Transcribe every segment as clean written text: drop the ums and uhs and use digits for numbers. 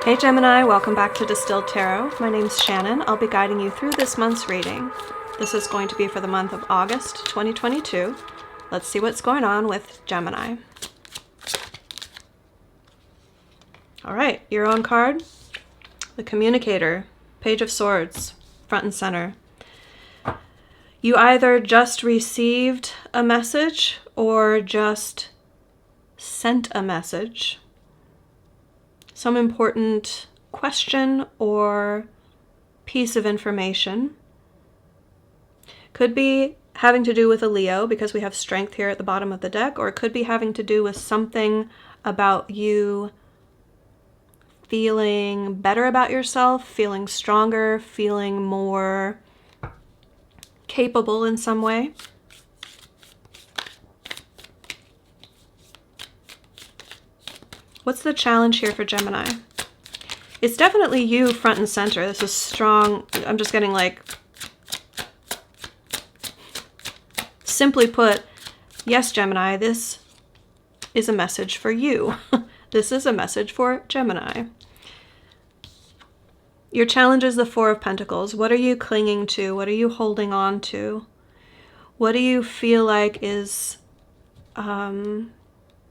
Hey Gemini, welcome back to Distilled Tarot. My name's Shannon. I'll be guiding you through this month's reading. This is going to be for the month of August 2022. Let's see what's going on with Gemini. All right, your own card, the Communicator, Page of Swords, front and center. You either just received a message or just sent a message. Some important question or piece of information. Could be having to do with a Leo because we have strength here at the bottom of the deck, or it could be having to do with something about you feeling better about yourself, feeling stronger, feeling more capable in some way. What's the challenge here for Gemini? It's definitely you front and center. This is strong. I'm just getting like, simply put, yes, Gemini, this is a message for you. This is a message for Gemini. Your challenge is the Four of Pentacles. What are you clinging to? What are you holding on to? What do you feel like is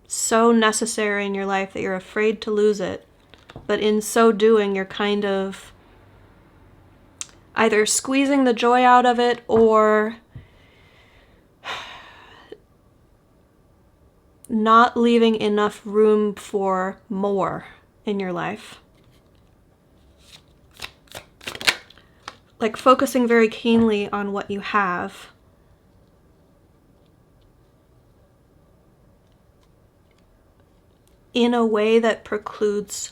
so necessary in your life that you're afraid to lose it, but in so doing you're kind of either squeezing the joy out of it or not leaving enough room for more in your life. Like focusing very keenly on what you have. In a way that precludes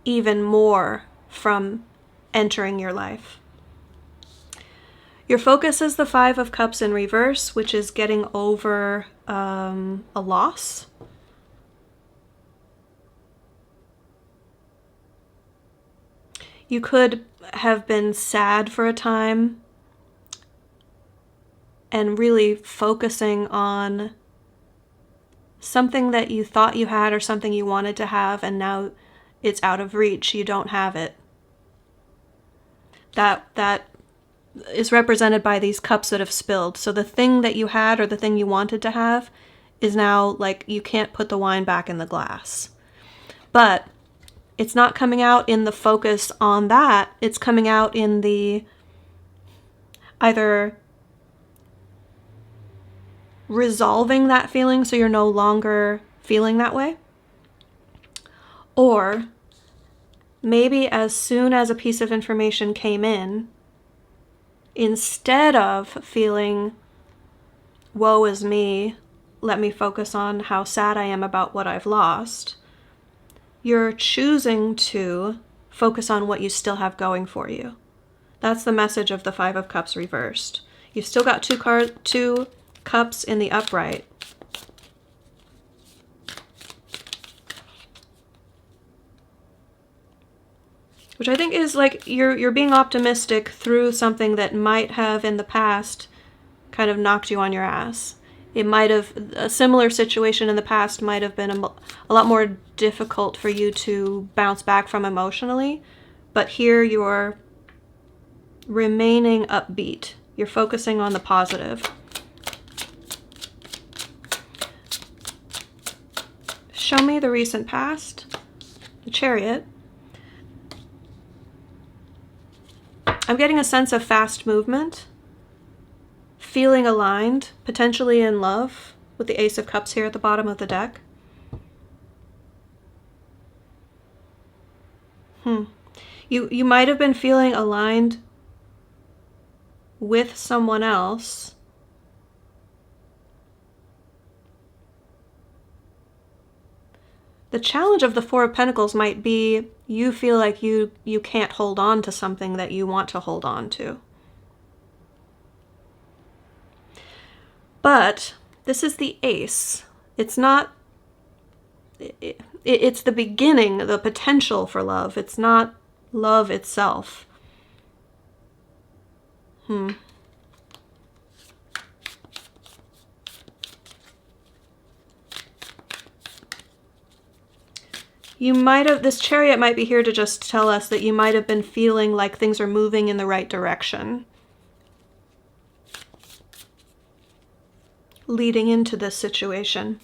even more from entering your life. Your focus is the Five of Cups in reverse, which is getting over a loss. You could have been sad for a time and really focusing on something that you thought you had or something you wanted to have, and now it's out of reach. You don't have it. That is represented by these cups that have spilled. So the thing that you had or the thing you wanted to have is now like you can't put the wine back in the glass. But it's not coming out in the focus on that. It's coming out in the either resolving that feeling so you're no longer feeling that way, or maybe as soon as a piece of information came in, instead of feeling woe is me, let me focus on how sad I am about what I've lost, you're choosing to focus on what you still have going for you. That's the message of the Five of Cups reversed. You've still got two cups in the upright. Which I think is like you're being optimistic through something that might have in the past kind of knocked you on your ass. It might have, a similar situation in the past might have been a lot more difficult for you to bounce back from emotionally, but here you're remaining upbeat. You're focusing on the positive. Show me the recent past. The Chariot. I'm getting a sense of fast movement, feeling aligned, potentially in love, with the Ace of Cups here at the bottom of the deck. You might have been feeling aligned with someone else. The challenge of the Four of Pentacles might be you feel like you can't hold on to something that you want to hold on to. But this is the Ace. It's not, it's the beginning, the potential for love. It's not love itself. You might have, this chariot might be here to just tell us that you might have been feeling like things are moving in the right direction leading into this situation.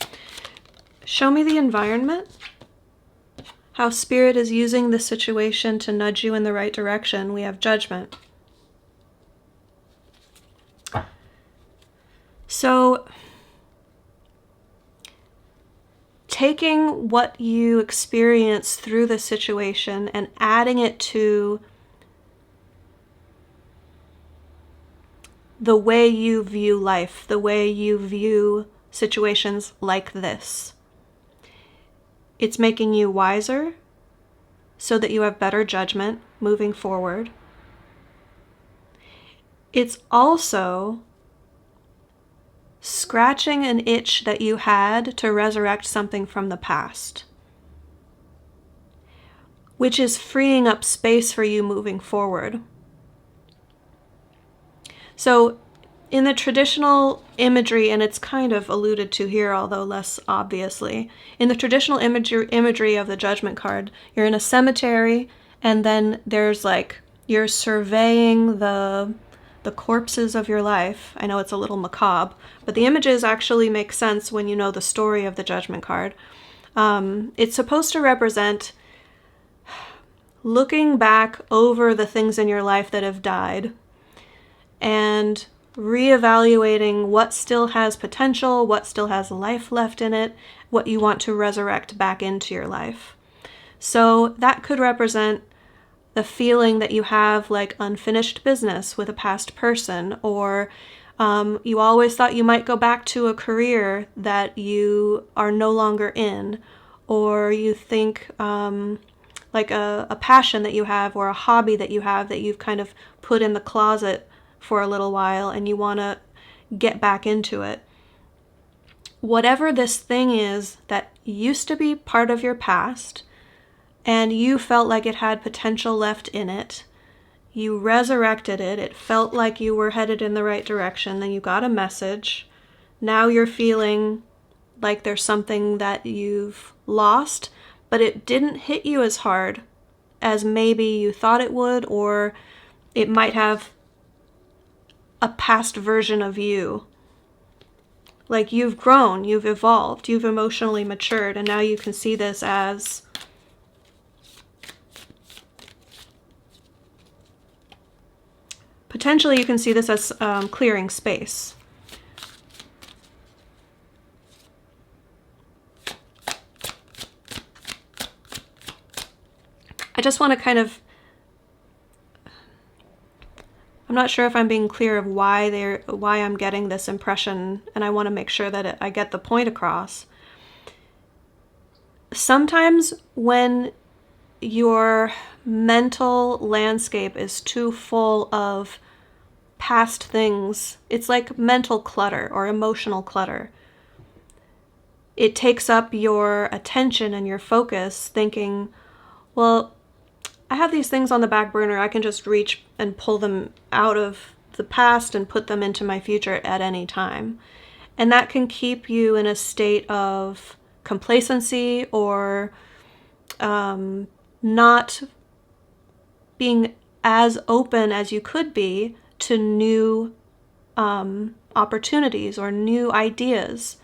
Show me the environment. How Spirit is using this situation to nudge you in the right direction. We have Judgment. So, taking what you experience through this situation and adding it to the way you view life, the way you view situations like this. It's making you wiser so that you have better judgment moving forward. It's also scratching an itch that you had to resurrect something from the past, which is freeing up space for you moving forward. So in the traditional imagery, and it's kind of alluded to here, although less obviously, in the traditional imagery of the Judgment card, you're in a cemetery, and then there's like, you're surveying the corpses of your life. I know it's a little macabre, but the images actually make sense when you know the story of the Judgment card. It's supposed to represent looking back over the things in your life that have died and reevaluating what still has potential, what still has life left in it, what you want to resurrect back into your life. So that could represent the feeling that you have like unfinished business with a past person, or you always thought you might go back to a career that you are no longer in, or you think like a passion that you have or a hobby that you have that you've kind of put in the closet for a little while and you want to get back into it. Whatever this thing is that used to be part of your past and you felt like it had potential left in it, you resurrected it, it felt like you were headed in the right direction, then you got a message. Now you're feeling like there's something that you've lost, but it didn't hit you as hard as maybe you thought it would, or it might have a past version of you. Like you've grown, you've evolved, you've emotionally matured, and now you can see this as potentially you can see this as clearing space. I just want to kind of, I'm not sure if I'm being clear of why I'm getting this impression, and I want to make sure that I get the point across. Sometimes when your mental landscape is too full of past things, it's like mental clutter or emotional clutter. It takes up your attention and your focus thinking, well, I have these things on the back burner. I can just reach and pull them out of the past and put them into my future at any time. And that can keep you in a state of complacency or not being as open as you could be to new opportunities or new ideas.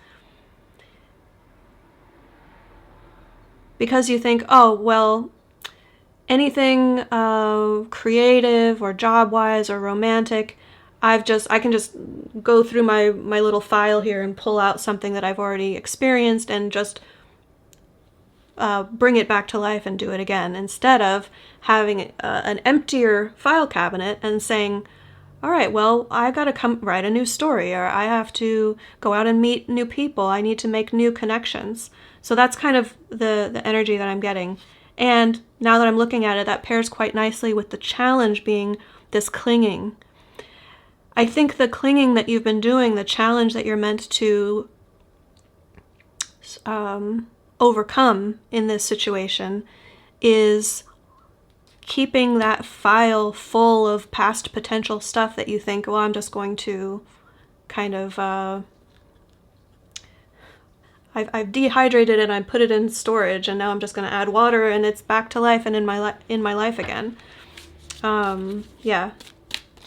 Because you think, oh, well, anything creative or job-wise or romantic, I can just go through my little file here and pull out something that I've already experienced and just bring it back to life and do it again, instead of having an emptier file cabinet and saying, all right, well, I got to come write a new story, or I have to go out and meet new people. I need to make new connections. So that's kind of the energy that I'm getting. And now that I'm looking at it, that pairs quite nicely with the challenge being this clinging. I think the clinging that you've been doing, the challenge that you're meant to overcome in this situation, is keeping that file full of past potential stuff that you think, well, I'm just going to kind of, I've dehydrated it and I put it in storage, and now I'm just going to add water and it's back to life and in my life again. Yeah,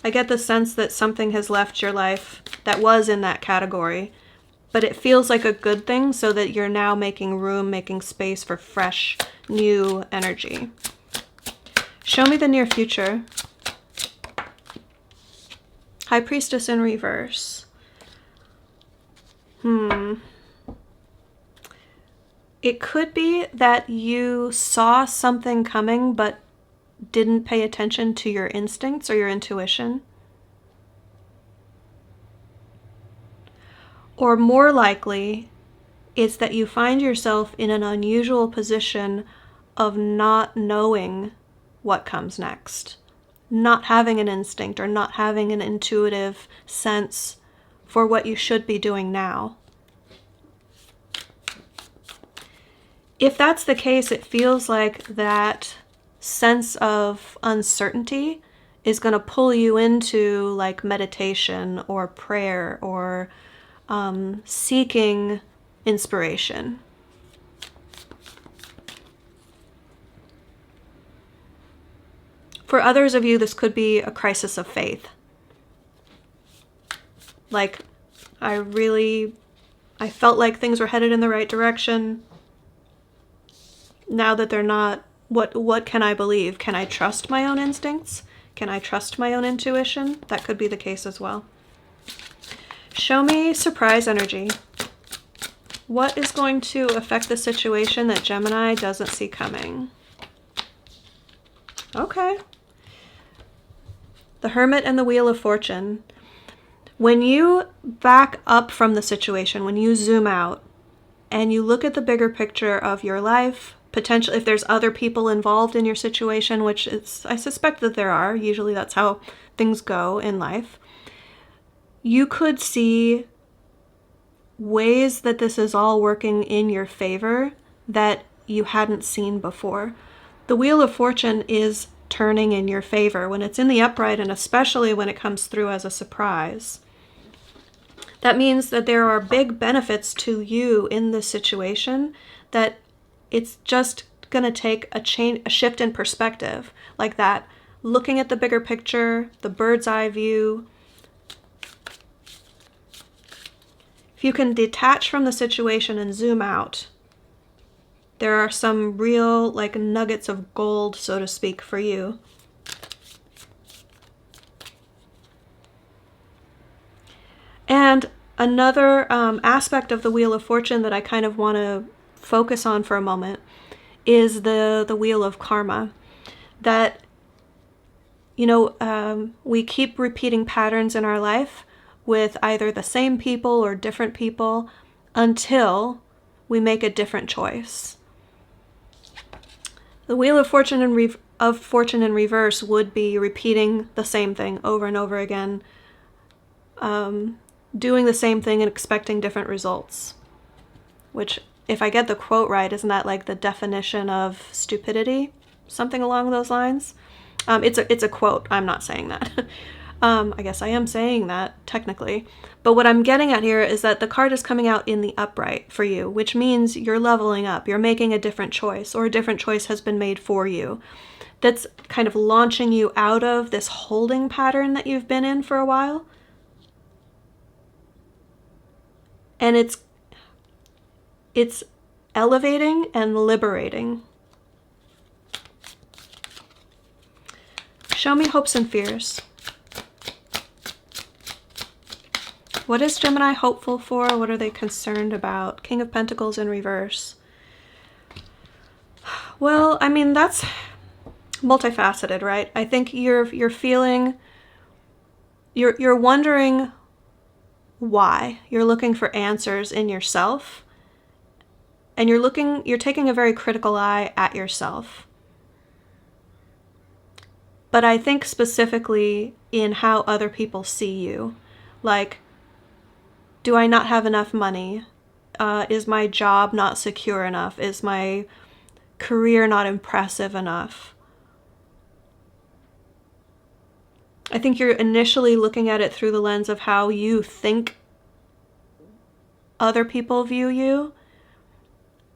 I get the sense that something has left your life that was in that category, but it feels like a good thing, so that you're now making room, making space for fresh, new energy. Show me the near future. High Priestess in reverse. It could be that you saw something coming but didn't pay attention to your instincts or your intuition. Or more likely, it's that you find yourself in an unusual position of not knowing what comes next, not having an instinct or not having an intuitive sense for what you should be doing now. If that's the case, it feels like that sense of uncertainty is going to pull you into like meditation or prayer or seeking inspiration. For others of you, this could be a crisis of faith. Like, I felt like things were headed in the right direction. Now that they're not, what can I believe? Can I trust my own instincts? Can I trust my own intuition? That could be the case as well. Show me surprise energy. What is going to affect the situation that Gemini doesn't see coming? Okay. The Hermit and the Wheel of Fortune. When you back up from the situation, when you zoom out and you look at the bigger picture of your life, potentially if there's other people involved in your situation, which I suspect that there are, usually that's how things go in life, you could see ways that this is all working in your favor that you hadn't seen before. The Wheel of Fortune is turning in your favor when it's in the upright, and especially when it comes through as a surprise. That means that there are big benefits to you in this situation, that it's just going to take a shift in perspective like that. Looking at the bigger picture, the bird's eye view. If you can detach from the situation and zoom out, there are some real like nuggets of gold, so to speak, for you. And another aspect of the Wheel of Fortune that I kind of want to focus on for a moment is the Wheel of Karma. That, you know, we keep repeating patterns in our life with either the same people or different people until we make a different choice. The Wheel of Fortune in reverse would be repeating the same thing over and over again, doing the same thing and expecting different results. Which, if I get the quote right, isn't that like the definition of stupidity? Something along those lines. It's a quote. I'm not saying that. I guess I am saying that technically. But what I'm getting at here is that the card is coming out in the upright for you, which means you're leveling up. You're making a different choice, or a different choice has been made for you. That's kind of launching you out of this holding pattern that you've been in for a while. And it's elevating and liberating. Show me hopes and fears. What is Gemini hopeful for? What are they concerned about? King of Pentacles in reverse. Well, I mean, that's multifaceted, right? I think you're feeling, you're wondering why. You're looking for answers in yourself. And you're taking a very critical eye at yourself. But I think specifically in how other people see you. Like, do I not have enough money? Is my job not secure enough? Is my career not impressive enough? I think you're initially looking at it through the lens of how you think other people view you,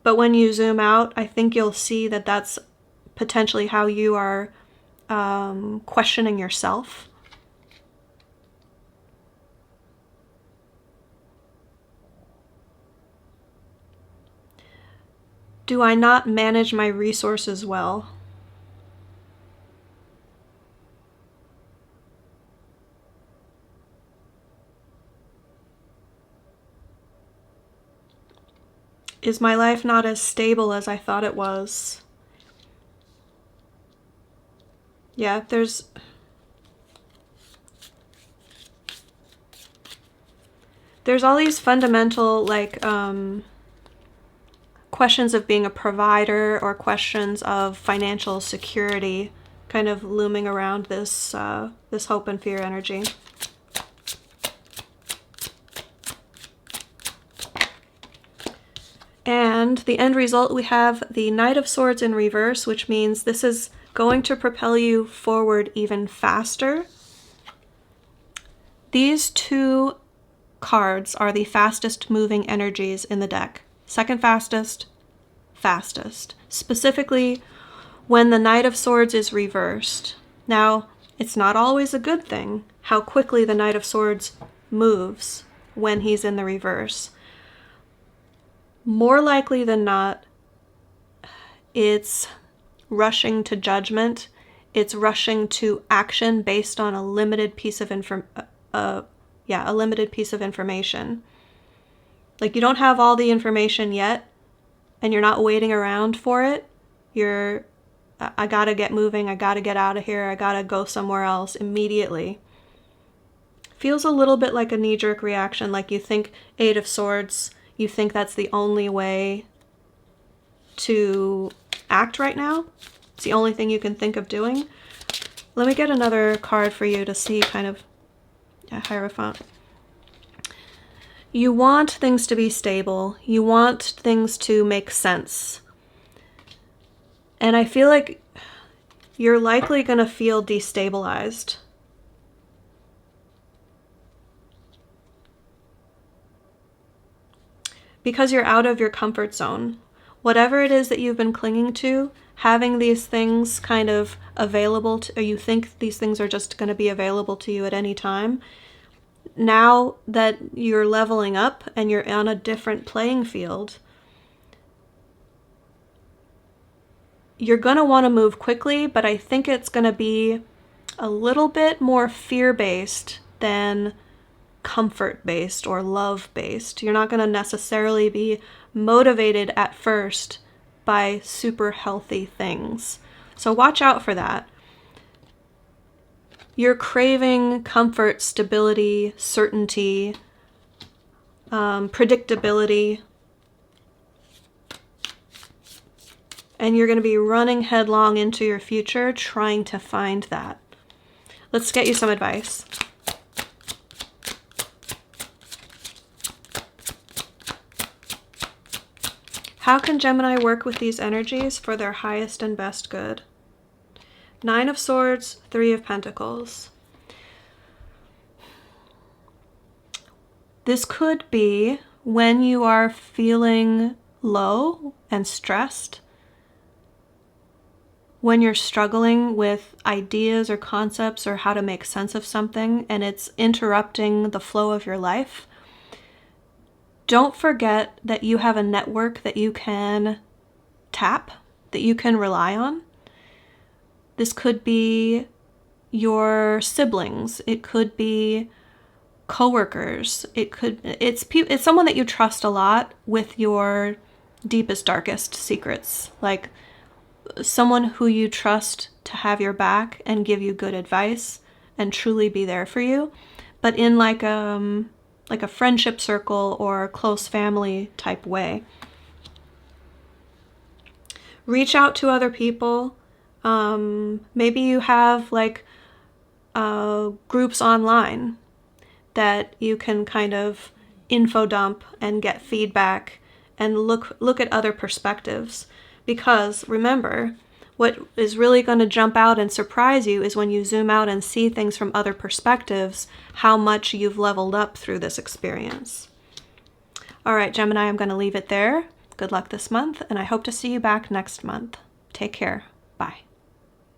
But when you zoom out, I think you'll see that that's potentially how you are questioning yourself. Do I not manage my resources well? Is my life not as stable as I thought it was? Yeah, there's all these fundamental, like, questions of being a provider or questions of financial security kind of looming around this this hope and fear energy. And the end result, we have the Knight of Swords in reverse, which means this is going to propel you forward even faster. These two cards are the fastest moving energies in the deck. Second fastest, fastest. Specifically, when the Knight of Swords is reversed. Now, it's not always a good thing how quickly the Knight of Swords moves when he's in the reverse. More likely than not, it's rushing to judgment. It's rushing to action based on a limited piece of information. Like, you don't have all the information yet, and you're not waiting around for it. I gotta get moving, I gotta get out of here, I gotta go somewhere else immediately. Feels a little bit like a knee-jerk reaction, like you think Eight of Swords, you think that's the only way to act right now. It's the only thing you can think of doing. Let me get another card for you to see kind of a Hierophant. You want things to be stable. You want things to make sense. And I feel like you're likely going to feel destabilized. Because you're out of your comfort zone. Whatever it is that you've been clinging to, having these things kind of available to, or you think these things are just going to be available to you at any time, now that you're leveling up and you're on a different playing field, you're going to want to move quickly, but I think it's going to be a little bit more fear-based than comfort-based or love-based. You're not going to necessarily be motivated at first by super healthy things. So watch out for that. You're craving comfort, stability, certainty, predictability. And you're going to be running headlong into your future trying to find that. Let's get you some advice. How can Gemini work with these energies for their highest and best good? Nine of Swords, Three of Pentacles. This could be when you are feeling low and stressed, when you're struggling with ideas or concepts or how to make sense of something and it's interrupting the flow of your life. Don't forget that you have a network that you can tap, that you can rely on. This could be your siblings. It could be coworkers. It's someone that you trust a lot with your deepest, darkest secrets. Like someone who you trust to have your back and give you good advice and truly be there for you, but in like a friendship circle or a close family type way. Reach out to other people. Maybe you have like groups online that you can kind of info dump and get feedback and look at other perspectives. Because remember, what is really going to jump out and surprise you is when you zoom out and see things from other perspectives, how much you've leveled up through this experience. All right, Gemini, I'm going to leave it there. Good luck this month, and I hope to see you back next month. Take care. Bye.